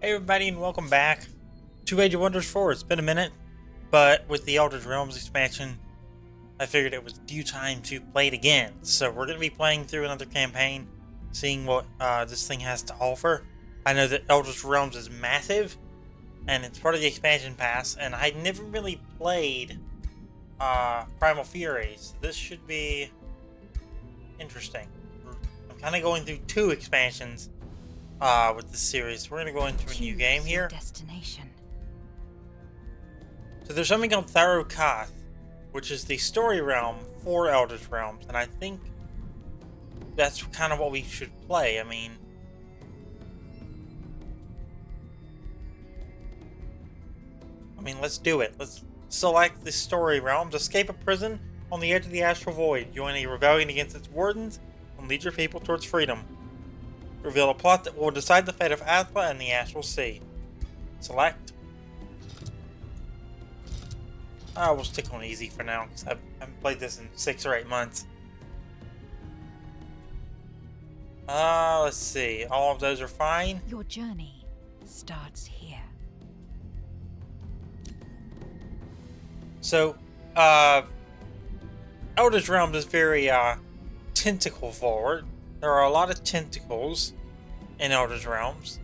Hey everybody and welcome back to Age of Wonders 4. It's been a minute, but with the Eldritch Realms expansion, I figured it was due time to play it again. So we're going to be playing through another campaign, seeing what this thing has to offer. I know that Eldritch Realms is massive, and it's part of the expansion pass, and I never really played Primal Furies. This should be interesting. I'm kind of going through two expansions with this series. We're going to go into a new game here. Destination. So there's something called Tharokath, which is the story realm for Eldritch Realms, and I think that's kind of what we should play. I mean, let's do it. Let's select the story realms. Escape a prison on the edge of the astral void. Join a rebellion against its wardens and lead your people towards freedom. Reveal a plot that will decide the fate of Athla and the Astral Sea. Select. We'll stick on easy for now, because I haven't played this in 6 or 8 months. Let's see. All of those are fine. Your journey starts here. So, Eldritch Realms is very, tentacle forward. There are a lot of tentacles in Eldritch Realms.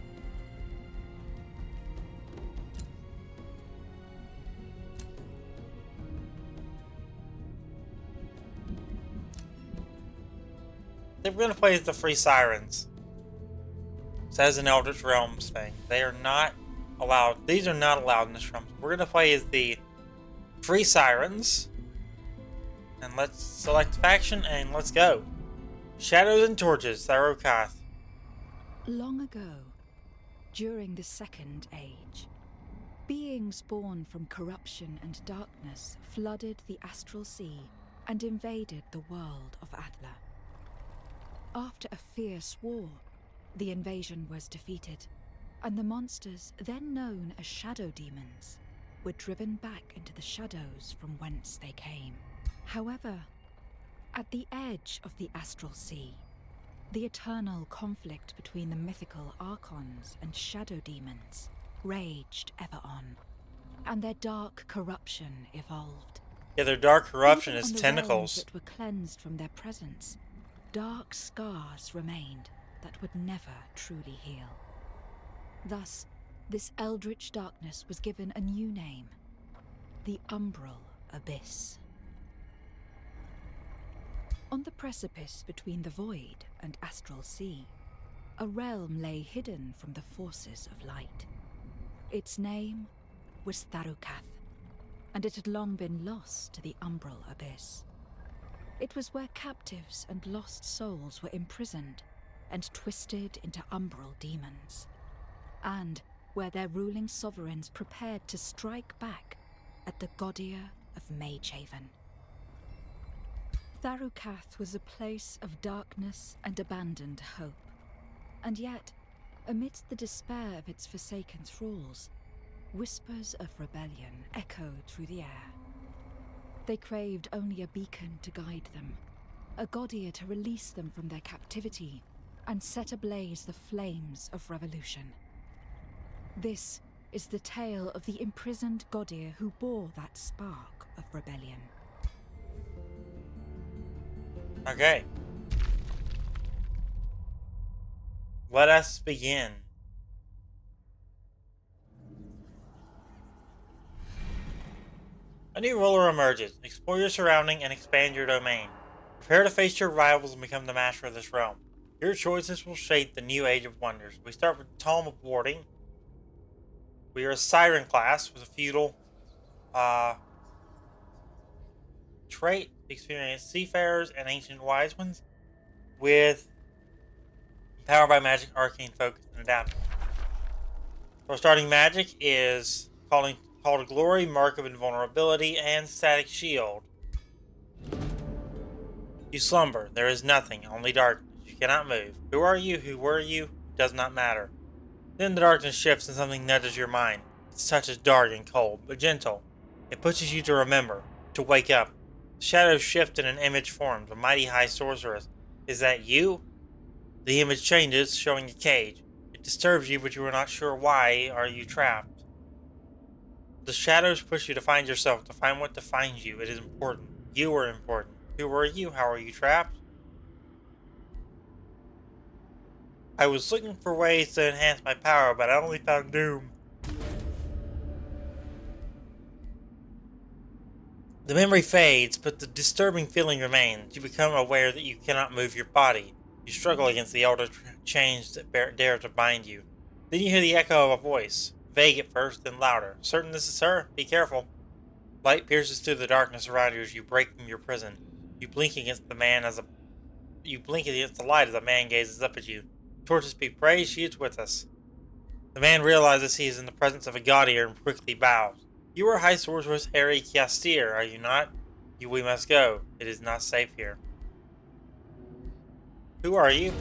We're going to play as the Free Sirens. So that's an Eldritch Realms thing. They are not allowed. These are not allowed in this realm. We're going to play as the Free Sirens. And let's select faction and let's go. Shadows and Torches, Tharokath. Long ago, during the Second Age, beings born from corruption and darkness flooded the Astral Sea and invaded the world of Athla. After a fierce war, the invasion was defeated, and the monsters, then known as Shadow Demons, were driven back into the shadows from whence they came. However, at the edge of the Astral Sea, the eternal conflict between the mythical Archons and Shadow Demons raged ever on, and their dark corruption evolved. Yeah, their dark corruption Even is on the tentacles. realms that were cleansed from their presence, dark scars remained that would never truly heal. Thus, this eldritch darkness was given a new name, the Umbral Abyss. On the precipice between the void and Astral Sea, a realm lay hidden from the forces of light. Its name was Tharokath, and it had long been lost to the Umbral Abyss. It was where captives and lost souls were imprisoned and twisted into umbral demons, and where their ruling sovereigns prepared to strike back at the Godia of Magehaven. Tharokath was a place of darkness and abandoned hope, and yet, amidst the despair of its forsaken thralls, whispers of rebellion echoed through the air. They craved only a beacon to guide them, a Godia to release them from their captivity and set ablaze the flames of revolution. This is the tale of the imprisoned Godia who bore that spark of rebellion. Okay. Let us begin. A new ruler emerges. Explore your surrounding and expand your domain. Prepare to face your rivals and become the master of this realm. Your choices will shape the new Age of Wonders. We start with Tome of Warding. We are a Siren class with a feudal trait. Experienced seafarers and ancient wise ones with power by magic, arcane focus, and adaptable. So our starting magic is Call to Glory, Mark of Invulnerability, and Static Shield. You slumber. There is nothing, only darkness. You cannot move. Who are you? Who were you? It does not matter. Then the darkness shifts and something nudges your mind. Its touch is dark and cold, but gentle. It pushes you to remember, to wake up. The shadows shift and an image forms, a mighty high sorceress. Is that you? The image changes, showing a cage. It disturbs you, but you are not sure why are you trapped. The shadows push you to find yourself, to find what defines you. It is important. You are important. Who are you? How are you trapped? I was looking for ways to enhance my power, but I only found doom. The memory fades, but the disturbing feeling remains. You become aware that you cannot move your body. You struggle against the older chains that dare to bind you. Then you hear the echo of a voice, vague at first, then louder. Certain this is her? Be careful. Light pierces through the darkness around you as you break from your prison. You blink against the light as a man gazes up at you. Torches be praised, she is with us. The man realizes he is in the presence of a gaudier and quickly bows. You are High Sorceress Harry Castir, are you not? We must go. It is not safe here. Who are you?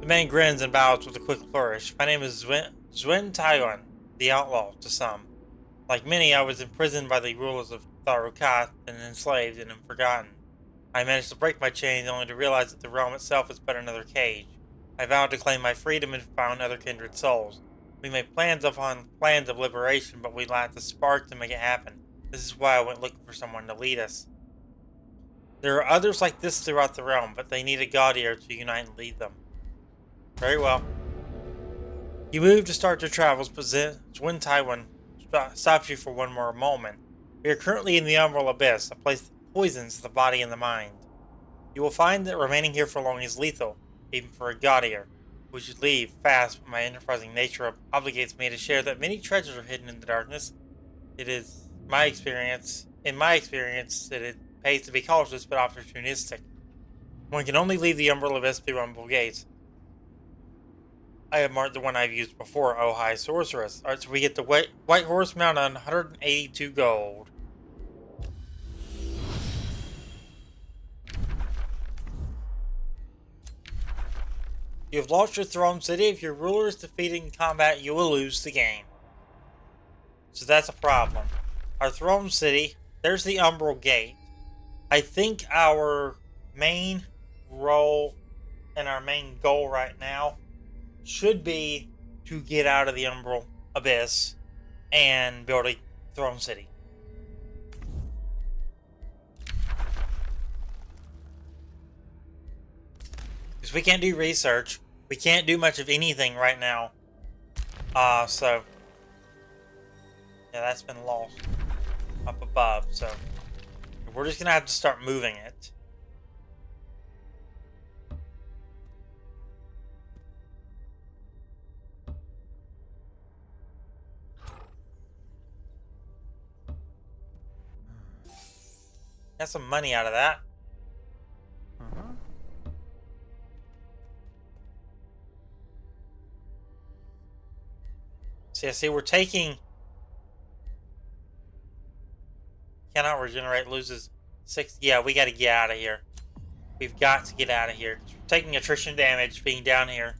The man grins and bows with a quick flourish. My name is Zwen Taiwan, the outlaw, to some. Like many, I was imprisoned by the rulers of Tharukat and enslaved and forgotten. I managed to break my chains only to realize that the realm itself is but another cage. I vowed to claim my freedom and found other kindred souls. We made plans upon plans of liberation, but we lacked the spark to make it happen. This is why I went looking for someone to lead us. There are others like this throughout the realm, but they need a gaudier to unite and lead them. Very well. You move to start your travels, but Zwin Taiwan stops you for one more moment. We are currently in the Umbral Abyss, a place that poisons the body and the mind. You will find that remaining here for long is lethal, even for a gaudier. We should leave fast, but my enterprising nature obligates me to share that many treasures are hidden in the darkness. It is in my experience, that it pays to be cautious but opportunistic. One can only leave the Umbral Abyss through Umbral Gates. I have marked the one I've used before, oh High Sorceress. Alright, so we get the White Horse mount on 182 gold. You have lost your throne city. If your ruler is defeated in combat, you will lose the game. So that's a problem. Our throne city, there's the Umbral Gate. I think our main role and our main goal right now should be to get out of the Umbral Abyss and build a throne city. Because we can't do research. We can't do much of anything right now. So yeah, that's been lost up above. So we're just gonna have to start moving it. Got some money out of that. See, we're taking... Cannot regenerate, loses 6... Yeah, we gotta get out of here. We've got to get out of here. We're taking attrition damage being down here.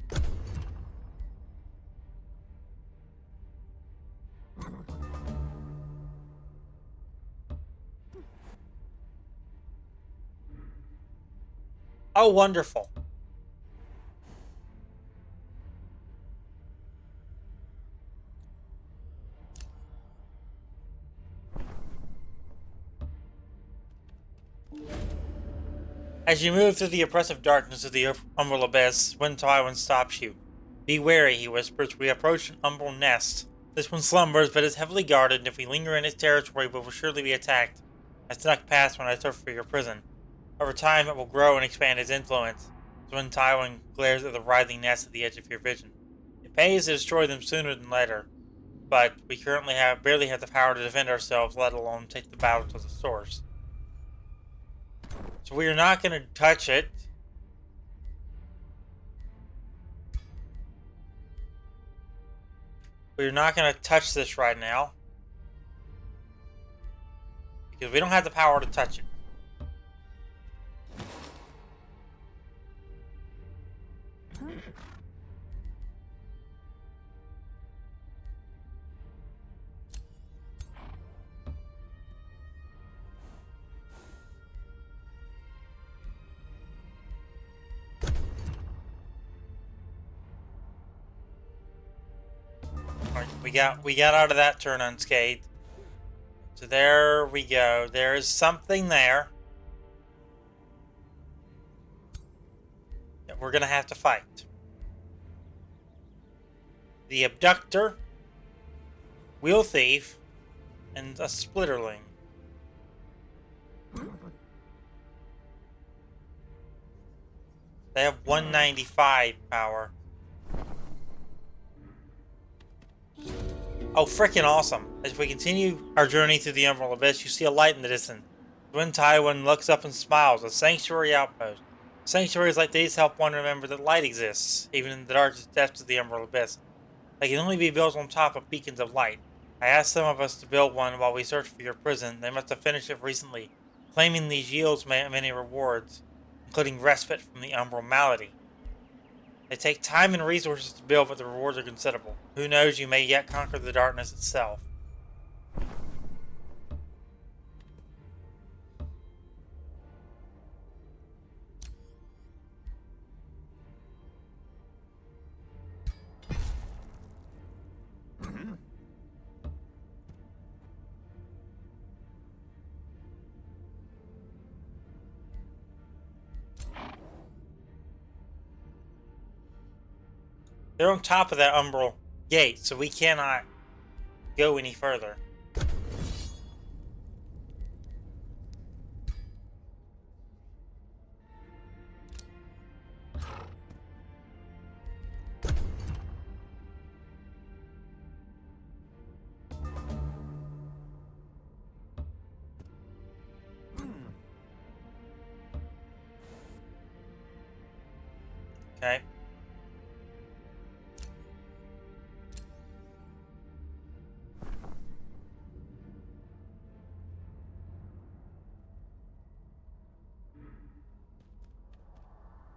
Oh, wonderful. As you move through the oppressive darkness of the Umbral Abyss, when Tywin stops you. Be wary, he whispers. We approach an Umbral nest. This one slumbers, but is heavily guarded, and if we linger in its territory, we will surely be attacked. I snuck past when I searched for your prison. Over time, it will grow and expand its influence. So when Tywin glares at the writhing nest at the edge of your vision. It pays to destroy them sooner than later, but we currently barely have the power to defend ourselves, let alone take the battle to the source. So we are not going to touch it. We're not going to touch this right now. Because we don't have the power to touch it. We got out of that turn unscathed. So there we go. There is something there that we're gonna have to fight. The Abductor, Wheel Thief, and a Splitterling. They have 195 power. Oh, freaking awesome. As we continue our journey through the Umbral Abyss, you see a light in the distance. Twin Tywin looks up and smiles, a sanctuary outpost. Sanctuaries like these help one remember that light exists, even in the darkest depths of the Umbral Abyss. They can only be built on top of beacons of light. I asked some of us to build one while we searched for your prison. They must have finished it recently, claiming these yields many rewards, including respite from the Umbral malady. They take time and resources to build, but the rewards are considerable. Who knows, you may yet conquer the darkness itself. They're on top of that Umbral gate, so we cannot go any further. Okay.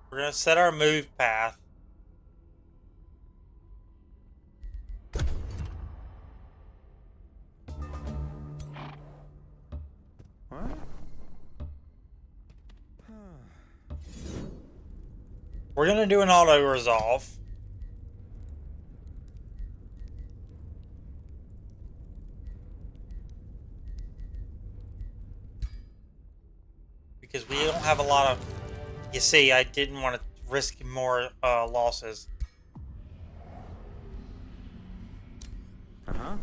We're going to set our move path. We're going to do an auto-resolve. Because we don't have a lot of... You see, I didn't want to risk more losses. Uh-huh.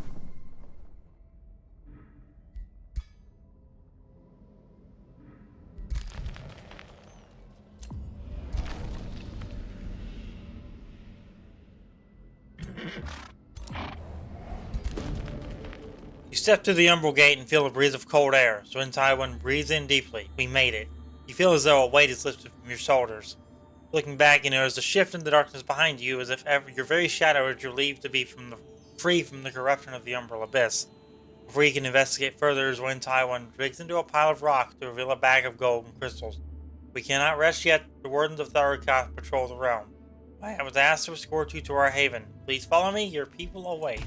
You step through the Umbral Gate and feel a breeze of cold air. So in Tywin, breathe in deeply. We made it. You feel as though a weight is lifted from your shoulders. Looking back, you notice a shift in the darkness behind you, as if your very shadow is relieved to be free from the corruption of the Umbral Abyss. Before you can investigate further, is when Tywin digs into a pile of rock to reveal a bag of gold and crystals. We cannot rest yet. The wardens of Tharukath patrol the realm. I was asked to escort you to our haven. Please follow me. Your people await.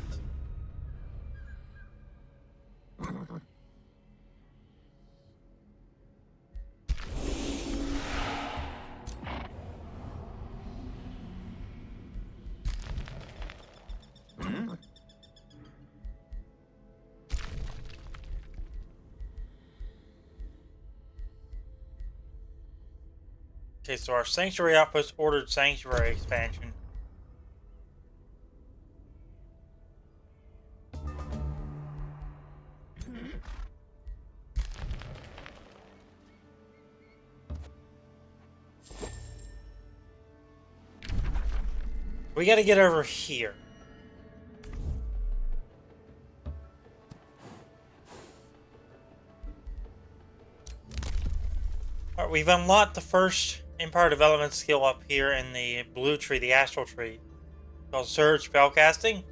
Okay, so our Sanctuary Outpost ordered Sanctuary expansion. We gotta get over here. Alright, we've unlocked the first Empire Development skill up here in the blue tree, the Astral Tree. Called Surge Spellcasting.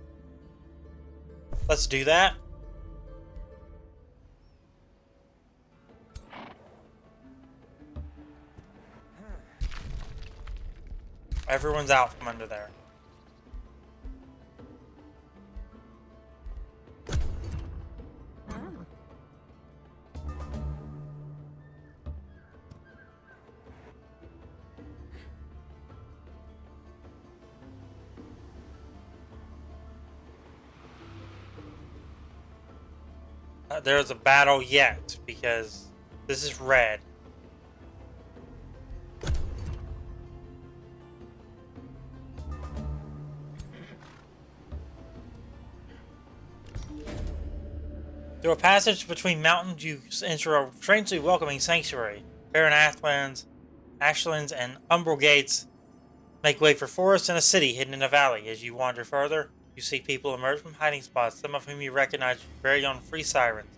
Let's do that. Everyone's out from under there. there's a battle yet, because this is red. Through a passage between mountains, you enter a strangely welcoming sanctuary. Barren ashlands, and umbral gates make way for forests and a city hidden in a valley. As you wander further, you see people emerge from hiding spots, some of whom you recognize as your very own free sirens.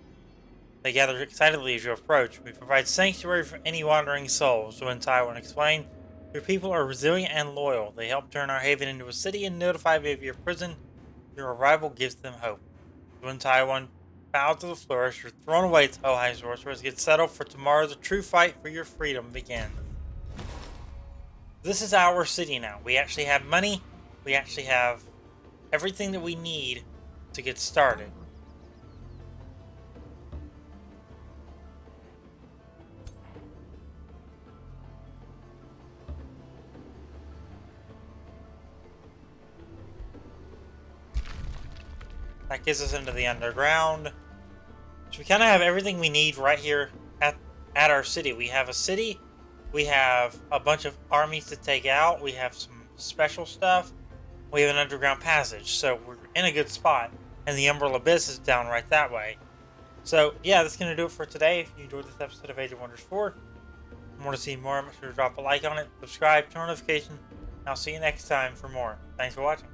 They gather excitedly as you approach. We provide sanctuary for any wandering souls. So in Taiwan explained, your people are resilient and loyal. They help turn our haven into a city and notify me of your prison. Your arrival gives them hope. So in Taiwan, bow to the flourish. Your throne awaits, O High Sorceress. Get settled, for tomorrow the true fight for your freedom begins. This is our city now. We actually have money. We actually have everything that we need to get started. That gets us into the underground. So we kind of have everything we need right here at our city. We have a city. We have a bunch of armies to take out. We have some special stuff. We have an underground passage. So we're in a good spot. And the Umbral Abyss is down right that way. So yeah, that's going to do it for today. If you enjoyed this episode of Age of Wonders 4, and want to see more, make sure to drop a like on it, subscribe, turn on notifications. I'll see you next time for more. Thanks for watching.